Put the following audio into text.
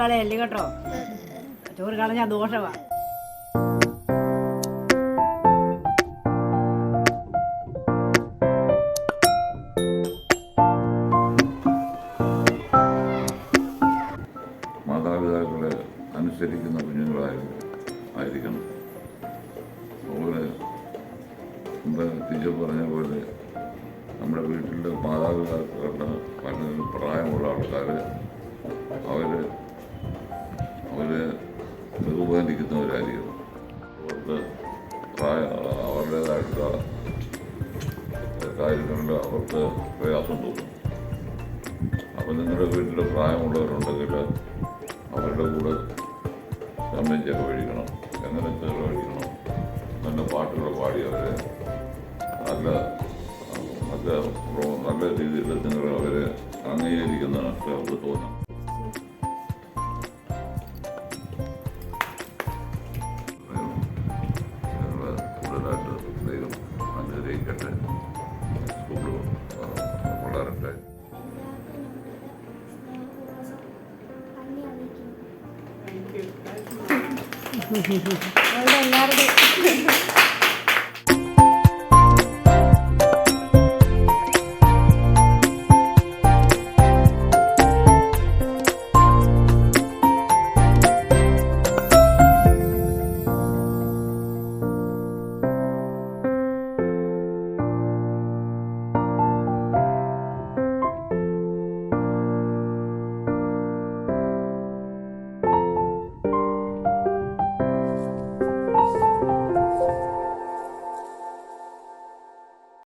കളയല്ലേ കേട്ടോ. ചോറ് കളഞ്ഞാൽ ദോഷമാ. മാതാപിതാക്കളെ അനുസരിക്കുന്ന കുഞ്ഞുങ്ങളായിരിക്കണം. അതുപോലെ മുമ്പ് ടീച്ചർ പറഞ്ഞ പോലെ നമ്മുടെ വീട്ടിലെ മാതാപിതാക്കളുടെ പലരും പ്രായമുള്ള ആൾക്കാർ അവരെ ബഹുമാനിക്കുന്നവരായിരിക്കണം. അവർക്ക് അവരുടേതായിട്ടുള്ള കാര്യങ്ങളിൽ അവർക്ക് പ്രയാസം തോന്നും. അപ്പം നിങ്ങളുടെ വീട്ടിൽ പ്രായമുള്ളവരുണ്ടെങ്കിൽ അവരുടെ കൂടെ സമയം ചെലവഴിക്കണം. എങ്ങനെ ചെലവഴിക്കണം? നല്ല പാട്ടുകൾ പാടി അവരെ നല്ല രീതിയിൽ നിങ്ങൾ അവരെ അംഗീകരിക്കുന്നതൊക്കെ അവർക്ക് തോന്നും. കൂടുതലായിട്ട് ദൈവം അനുഗ്രഹിക്കട്ടെ. സ്കൂൾ വളരട്ടെ. എല്ലാവരുടെയും